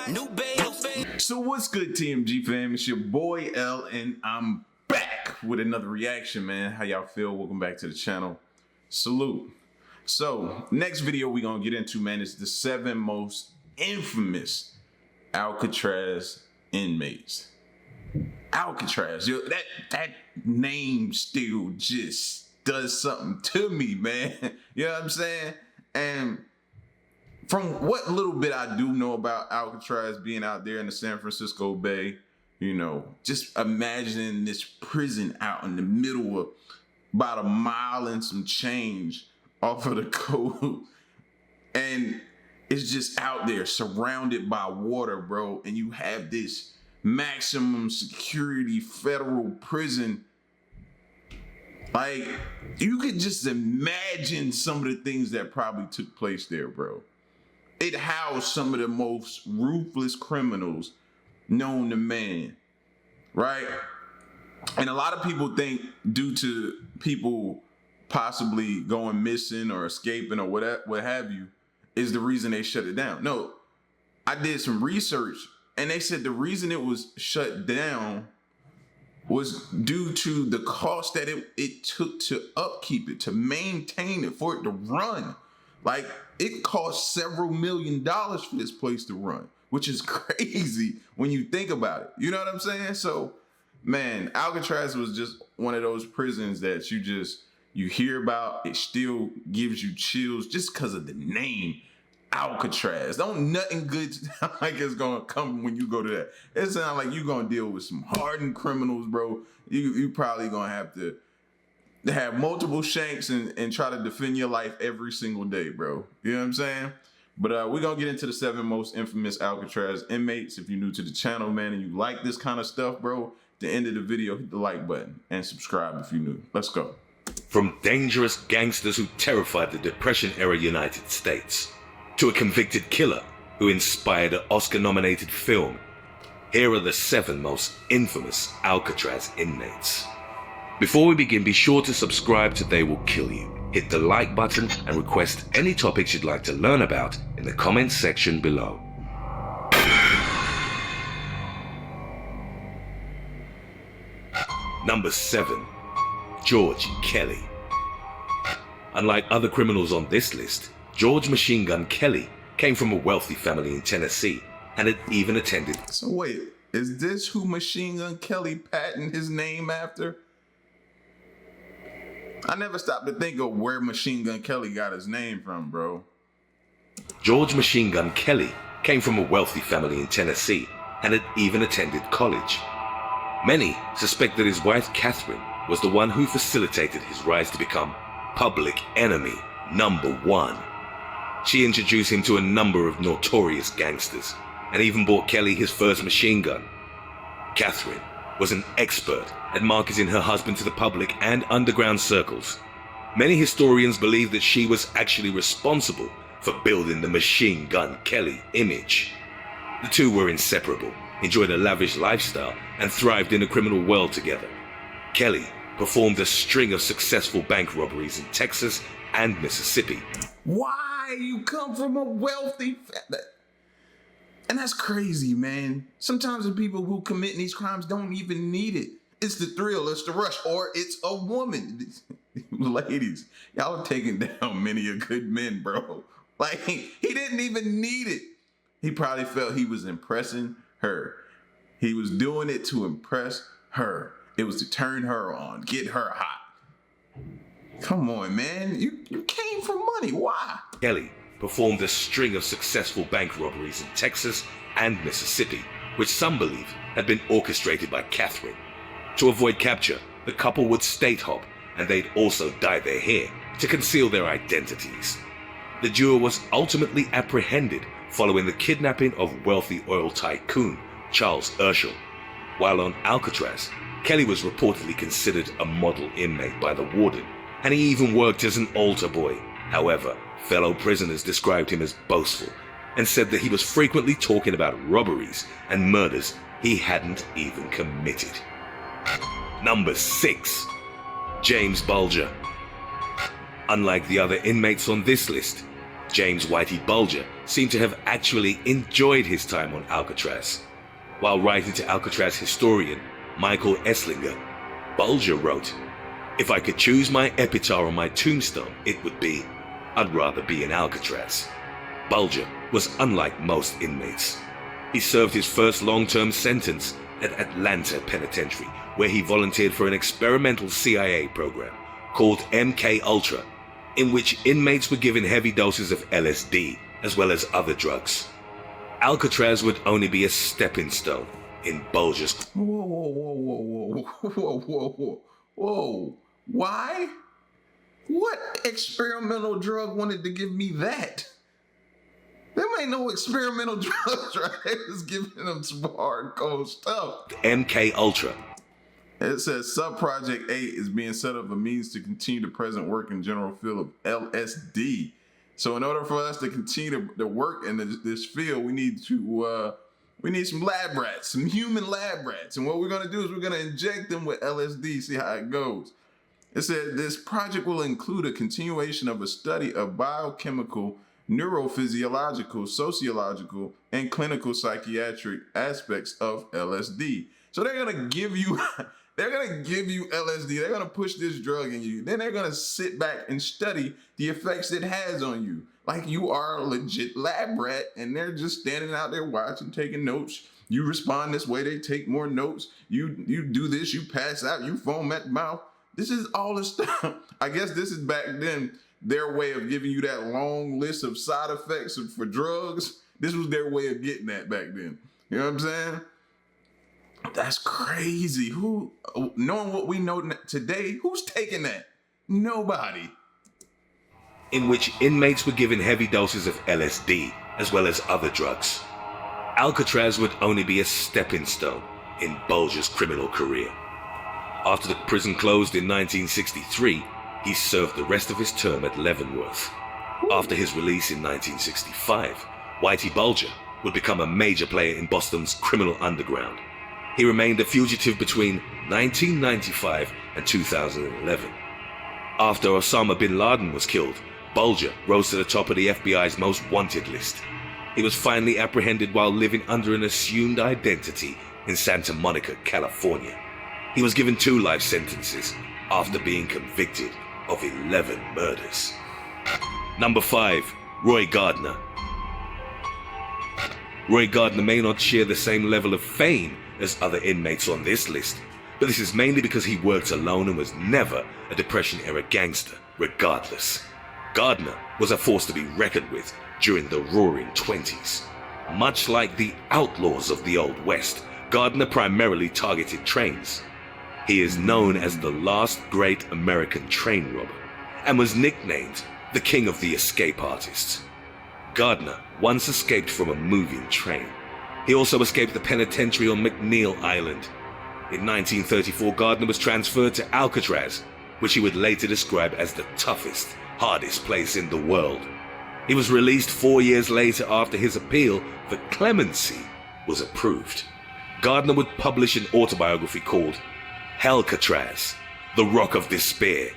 new babe. So what's good, TMG fam? It's your boy L, and I'm back with another reaction, man. How y'all feel? Welcome back to the channel. Salute. So next video we gonna get into, man, is the 7 most infamous Alcatraz inmates. Alcatraz, yo, that name still just does something to me, man. You know what I'm saying? And from what little bit I do know about Alcatraz being out there in the San Francisco Bay, you know, just imagining this prison out in the middle of about a mile and some change off of the coast. And it's just out there surrounded by water, bro. And you have this maximum security federal prison. Like, you could just imagine some of the things that probably took place there, bro. It housed some of the most ruthless criminals known to man, right? And a lot of people think due to people possibly going missing or escaping or what have you, is the reason they shut it down. No, I did some research and they said the reason it was shut down was due to the cost that it took to upkeep it, to maintain it, for it to run. Like, it cost several $1 million for this place to run, which is crazy when you think about it. You know what I'm saying? So, man, Alcatraz was just one of those prisons that you hear about. It still gives you chills just because of the name Alcatraz. Don't nothing good sound like it's gonna come when you go to that. It sounds like you're gonna deal with some hardened criminals, bro. You probably gonna have to have multiple shanks and try to defend your life every single day, bro. You know what I'm saying? But we're gonna get into the 7 most infamous Alcatraz inmates. If you're new to the channel, man, and you like this kind of stuff, bro, at the end of the video, hit the like button and subscribe if you're new. Let's go. From dangerous gangsters who terrified the Depression-era United States, to a convicted killer who inspired an Oscar-nominated film, here are the 7 most infamous Alcatraz inmates. Before we begin, be sure to subscribe to They Will Kill You. Hit the like button and request any topics you'd like to learn about in the comments section below. Number 7. George Kelly. Unlike other criminals on this list, George Machine Gun Kelly came from a wealthy family in Tennessee and had even attended. So wait, is this who Machine Gun Kelly patented his name after? I never stopped to think of where Machine Gun Kelly got his name from, bro. George Machine Gun Kelly came from a wealthy family in Tennessee and had even attended college. Many suspect that his wife Catherine was the one who facilitated his rise to become public enemy #1. She introduced him to a number of notorious gangsters and even bought Kelly his first machine gun. Catherine was an expert at marketing her husband to the public and underground circles. Many historians believe that she was actually responsible for building the Machine Gun Kelly image. The two were inseparable, enjoyed a lavish lifestyle, and thrived in the criminal world together. Kelly performed a string of successful bank robberies in Texas and Mississippi. Why? You come from a wealthy family. And that's crazy, man. Sometimes the people who commit these crimes don't even need it. It's the thrill, it's the rush, or it's a woman. Ladies, y'all are taking down many a good men, bro. Like, he didn't even need it. He probably felt he was impressing her. He was doing it to impress her. It was to turn her on, get her hot. Come on, man. You came for money. Why? Kelly performed a string of successful bank robberies in Texas and Mississippi, which some believe had been orchestrated by Catherine. To avoid capture, the couple would state hop, and they'd also dye their hair to conceal their identities. The duo was ultimately apprehended following the kidnapping of wealthy oil tycoon Charles Urschel. While on Alcatraz, Kelly was reportedly considered a model inmate by the warden, and he even worked as an altar boy. However, fellow prisoners described him as boastful and said that he was frequently talking about robberies and murders he hadn't even committed. Number 6. James Bulger. Unlike the other inmates on this list, James Whitey Bulger seemed to have actually enjoyed his time on Alcatraz. While writing to Alcatraz historian Michael Esslinger, Bulger wrote, "If I could choose my epitaph on my tombstone, it would be, I'd rather be in Alcatraz." Bulger was unlike most inmates. He served his first long-term sentence at Atlanta Penitentiary, where he volunteered for an experimental CIA program called MK Ultra, in which inmates were given heavy doses of LSD as well as other drugs. Alcatraz would only be a stepping stone in Bulger's... Whoa. Why? What experimental drug wanted to give me that? There ain't no experimental drugs, right? It's giving them some hardcore stuff. MK Ultra. It says Subproject 8 is being set up a means to continue the present work in general field of LSD. So in order for us to continue to work in this field, we need some lab rats, some human lab rats. And what we're going to do is we're going to inject them with LSD, see how it goes. It said this project will include a continuation of a study of biochemical, neurophysiological, sociological, and clinical psychiatric aspects of LSD. So they're going to give you... They're going to give you LSD. They're going to push this drug in you. Then they're going to sit back and study the effects it has on you. Like you are a legit lab rat, and they're just standing out there watching, taking notes. You respond this way, they take more notes. You do this, you pass out, you foam at the mouth. This is all the stuff. I guess this is back then their way of giving you that long list of side effects for drugs. This was their way of getting that back then. You know what I'm saying? That's crazy. Who, knowing what we know today, who's taking that? Nobody. In which inmates were given heavy doses of LSD as well as other drugs. Alcatraz would only be a stepping stone in Bulger's criminal career. After the prison closed in 1963, he served the rest of his term at Leavenworth. After his release in 1965, Whitey Bulger would become a major player in Boston's criminal underground. He remained a fugitive between 1995 and 2011. After Osama bin Laden was killed, Bulger rose to the top of the FBI's most wanted list. He was finally apprehended while living under an assumed identity in Santa Monica, California. He was given 2 life sentences after being convicted of 11 murders. Number 5, Roy Gardner. Roy Gardner may not share the same level of fame as other inmates on this list, but this is mainly because he worked alone and was never a Depression-era gangster, regardless. Gardner was a force to be reckoned with during the Roaring '20s. Much like the outlaws of the Old West, Gardner primarily targeted trains. He is known as the last great American train robber and was nicknamed the King of the Escape Artists. Gardner once escaped from a moving train. He also escaped the penitentiary on McNeil Island. In 1934, Gardner was transferred to Alcatraz, which he would later describe as the toughest, hardest place in the world. He was released 4 years later after his appeal for clemency was approved. Gardner would publish an autobiography called Alcatraz, The Rock of Despair,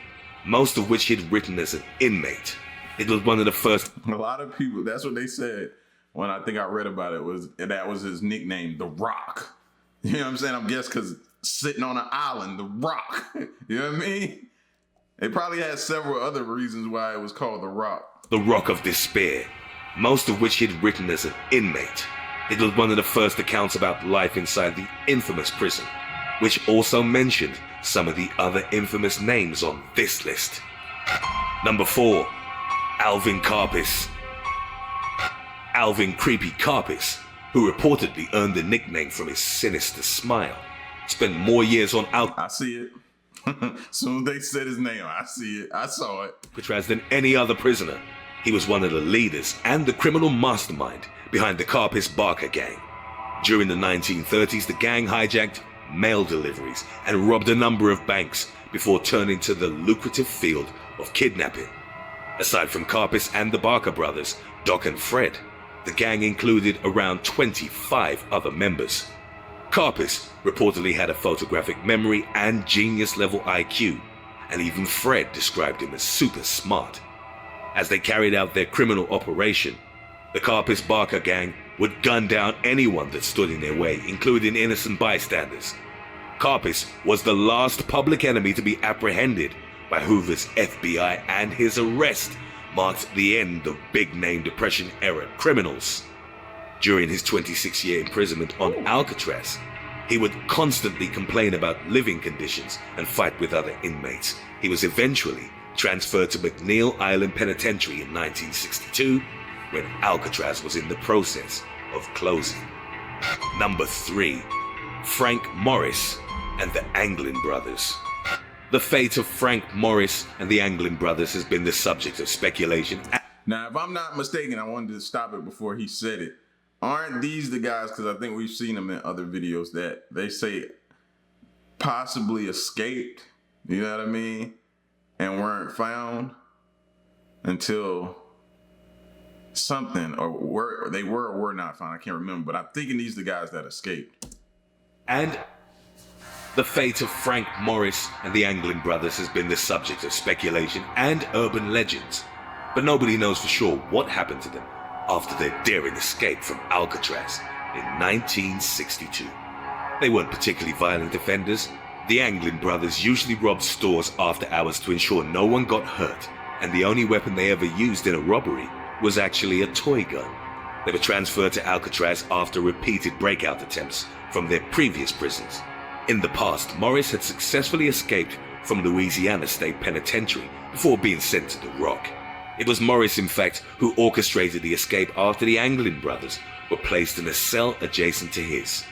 most of which he'd written as an inmate. It was one of the first... A lot of people, that's what they said when I think I read about it, that was his nickname, The Rock. You know what I'm saying? I'm guessing because sitting on an island, The Rock. You know what I mean? It probably had several other reasons why it was called The Rock. The Rock of Despair, most of which he'd written as an inmate. It was one of the first accounts about life inside the infamous prison, which also mentioned some of the other infamous names on this list. Number 4, Alvin Karpis. Alvin Creepy Karpis, who reportedly earned the nickname from his sinister smile, spent more years on I see it. Soon as they said his name, I see it. I saw it. Alcatraz than any other prisoner. He was one of the leaders and the criminal mastermind behind the Karpis Barker gang. During the 1930s, the gang hijacked mail deliveries and robbed a number of banks before turning to the lucrative field of kidnapping. Aside from Karpis and the Barker brothers, Doc and Fred, the gang included around 25 other members. Karpis reportedly had a photographic memory and genius-level IQ, and even Fred described him as super smart. As they carried out their criminal operation, the Carpus Barker gang would gun down anyone that stood in their way, including innocent bystanders. Carpus was the last public enemy to be apprehended by Hoover's FBI, and his arrest marked the end of big-name Depression-era criminals. During his 26-year imprisonment on Alcatraz, he would constantly complain about living conditions and fight with other inmates. He was eventually transferred to McNeil Island Penitentiary in 1962, when Alcatraz was in the process of closing. Number 3. Frank Morris and the Anglin Brothers. The fate of Frank Morris and the Anglin Brothers has been the subject of speculation. Now, if I'm not mistaken, I wanted to stop it before he said it. Aren't these the guys, because I think we've seen them in other videos, that they say possibly escaped, you know what I mean, and weren't found until something, or they were or were not found. I can't remember, but I'm thinking these are the guys that escaped. And the fate of Frank Morris and the Anglin Brothers has been the subject of speculation and urban legends, but nobody knows for sure what happened to them after their daring escape from Alcatraz in 1962. They weren't particularly violent offenders. The Anglin Brothers usually robbed stores after hours to ensure no one got hurt, and the only weapon they ever used in a robbery was actually a toy gun. They were transferred to Alcatraz after repeated breakout attempts from their previous prisons. In the past, Morris had successfully escaped from Louisiana State Penitentiary before being sent to the Rock. It was Morris, in fact, who orchestrated the escape after the Anglin Brothers were placed in a cell adjacent to his.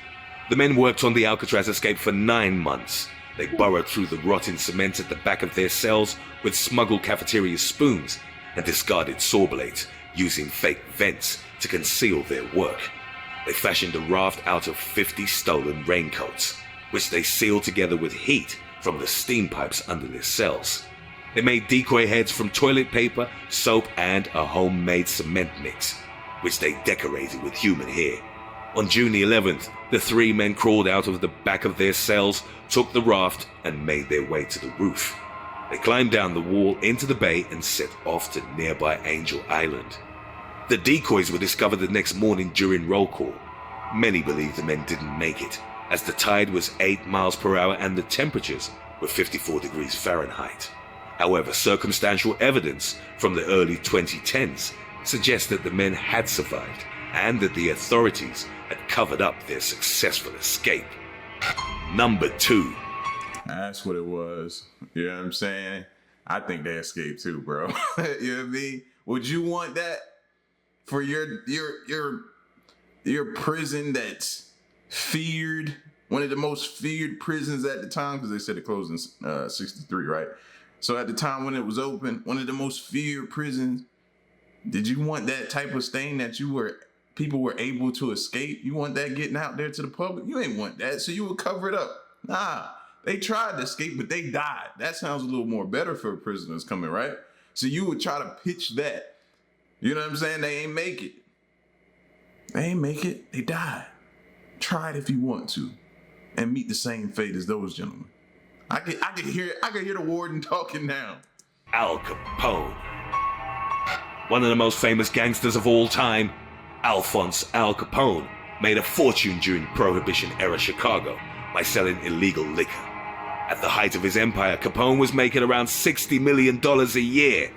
The men worked on the Alcatraz escape for 9 months. They burrowed through the rotting cement at the back of their cells with smuggled cafeteria spoons and discarded saw blades, using fake vents to conceal their work. They fashioned a raft out of 50 stolen raincoats, which they sealed together with heat from the steam pipes under their cells. They made decoy heads from toilet paper, soap, and a homemade cement mix, which they decorated with human hair. On June the 11th, the 3 men crawled out of the back of their cells, took the raft, and made their way to the roof. They climbed down the wall into the bay and set off to nearby Angel Island. The decoys were discovered the next morning during roll call. Many believe the men didn't make it, as the tide was 8 miles per hour and the temperatures were 54 degrees Fahrenheit. However, circumstantial evidence from the early 2010s suggests that the men had survived and that the authorities had covered up their successful escape. Number 2. That's what it was. You know what I'm saying? I think they escaped too, bro. You know what I mean? Would you want that for your prison that's feared, one of the most feared prisons at the time, because they said it closed in 63, right? So at the time when it was open, one of the most feared prisons, did you want that type of stain that people were able to escape? You want that getting out there to the public? You ain't want that, so you would cover it up. Nah, they tried to escape, but they died. That sounds a little more better for prisoners coming, right? So you would try to pitch that. You know what I'm saying? They ain't make it. They ain't make it. They died. Try it if you want to, and meet the same fate as those gentlemen. I could hear the warden talking now. Al Capone. One of the most famous gangsters of all time, Alphonse Al Capone, made a fortune during Prohibition-era Chicago by selling illegal liquor. At the height of his empire, Capone was making around $60 million a year.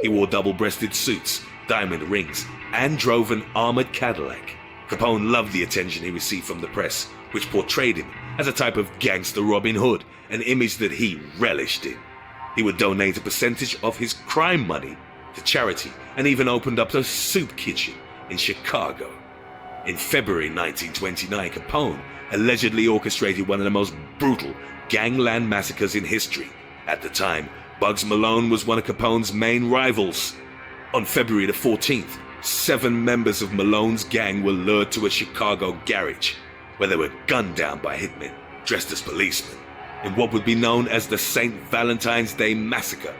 He wore double-breasted suits, diamond rings, and drove an armored Cadillac. Capone loved the attention he received from the press, which portrayed him as a type of gangster Robin Hood, an image that he relished in. He would donate a percentage of his crime money to charity and even opened up a soup kitchen in Chicago. In February 1929, Capone allegedly orchestrated one of the most brutal gangland massacres in history. At the time, Bugs Malone was one of Capone's main rivals. On February the 14th, 7 members of Malone's gang were lured to a Chicago garage, where they were gunned down by hitmen dressed as policemen in what would be known as the St. Valentine's Day Massacre.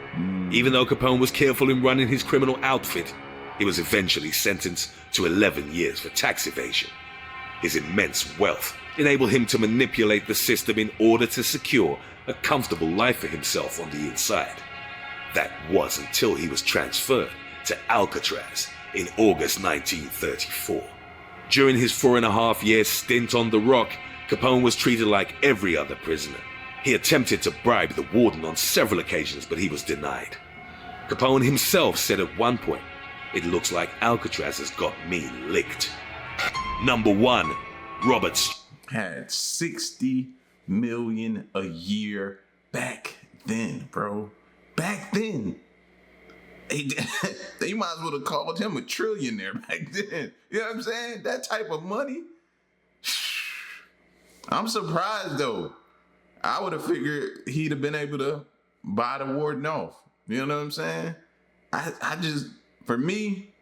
Even though Capone was careful in running his criminal outfit, he was eventually sentenced to 11 years for tax evasion. His immense wealth enabled him to manipulate the system in order to secure a comfortable life for himself on the inside. That was until he was transferred to Alcatraz in August 1934. During his 4.5-year stint on the Rock, Capone was treated like every other prisoner. He attempted to bribe the warden on several occasions, but he was denied. Capone himself said at one point, "It looks like Alcatraz has got me licked." Number 1, Robert had 60 million a year back then, bro. Back then. They might as well have called him a trillionaire back then. You know what I'm saying? That type of money. I'm surprised though. I would have figured he'd have been able to buy the warden off. You know what I'm saying? I just, for me,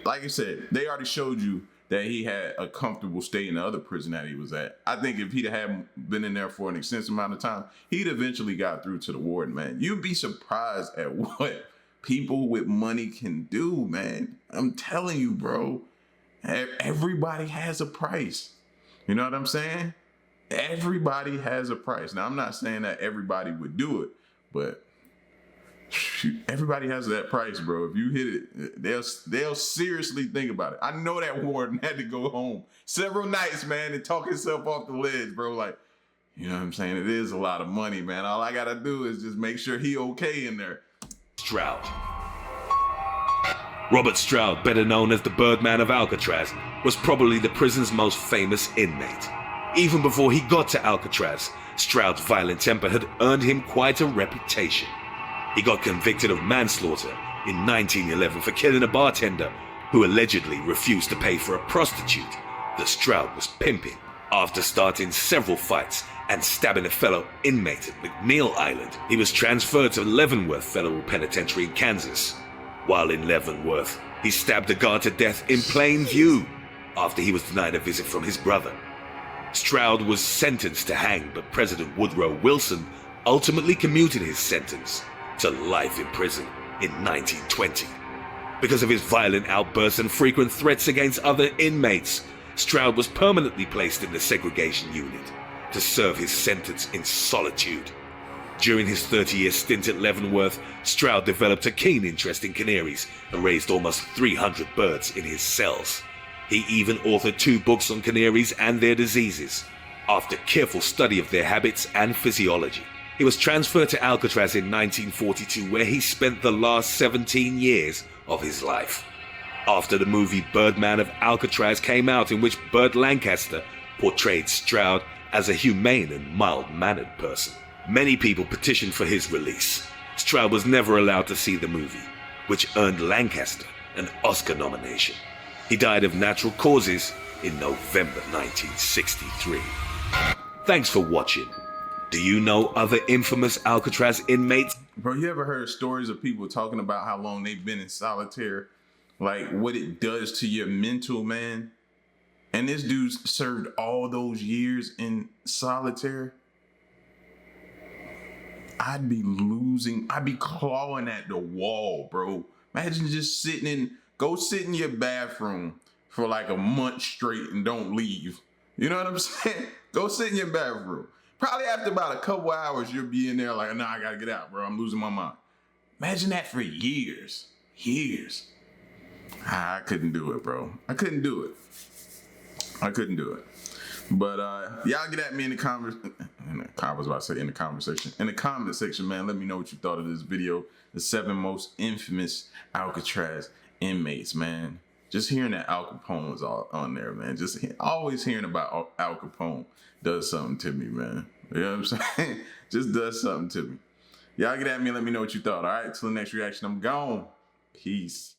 like I said, they already showed you that he had a comfortable stay in the other prison that he was at. I think if he'd have been in there for an extensive amount of time, he'd eventually got through to the warden, man. You'd be surprised at what people with money can do, man. I'm telling you, bro. Everybody has a price. You know what I'm saying? Everybody has a price. Now, I'm not saying that everybody would do it, but everybody has that price, bro. If you hit it, they'll seriously think about it. I know that warden had to go home several nights, man, and talk himself off the ledge, bro. Like, you know what I'm saying? It is a lot of money, man. All I gotta do is just make sure he okay in there. Trout. Robert Trout, better known as the Birdman of Alcatraz, was probably the prison's most famous inmate. Even before he got to Alcatraz, Trout's violent temper had earned him quite a reputation. He got convicted of manslaughter in 1911 for killing a bartender who allegedly refused to pay for a prostitute that Trout was pimping. After starting several fights and stabbing a fellow inmate at McNeil Island, he was transferred to Leavenworth Federal Penitentiary in Kansas. While in Leavenworth, he stabbed a guard to death in plain view after he was denied a visit from his brother. Stroud was sentenced to hang, but President Woodrow Wilson ultimately commuted his sentence to life in prison in 1920. Because of his violent outbursts and frequent threats against other inmates, Stroud was permanently placed in the segregation unit to serve his sentence in solitude. During his 30-year stint at Leavenworth, Stroud developed a keen interest in canaries and raised almost 300 birds in his cells. He even authored 2 books on canaries and their diseases. After careful study of their habits and physiology, he was transferred to Alcatraz in 1942, where he spent the last 17 years of his life. After the movie Birdman of Alcatraz came out, in which Burt Lancaster portrayed Stroud as a humane and mild-mannered person, many people petitioned for his release. Stroud was never allowed to see the movie, which earned Lancaster an Oscar nomination. He died of natural causes in November 1963. Thanks for watching. Do you know other infamous Alcatraz inmates? Bro, you ever heard stories of people talking about how long they've been in solitaire? Like what it does to your mental, man? And this dude served all those years in solitaire. I'd be clawing at the wall, bro. Imagine just go sit in your bathroom for like a month straight and don't leave. You know what I'm saying? Go sit in your bathroom. Probably after about a couple hours, you'll be in there like, nah, I gotta get out, bro. I'm losing my mind. Imagine that for years. Years. I couldn't do it, bro. I couldn't do it. But y'all get at me in the conversation, in the comment section, man. Let me know what you thought of this video. The 7 most infamous Alcatraz inmates, man. Just hearing that Al Capone was all on there, man. Always hearing about Al Capone does something to me, man. You know what I'm saying? Just does something to me. Y'all get at me and let me know what you thought. All right, till the next reaction, I'm gone. Peace.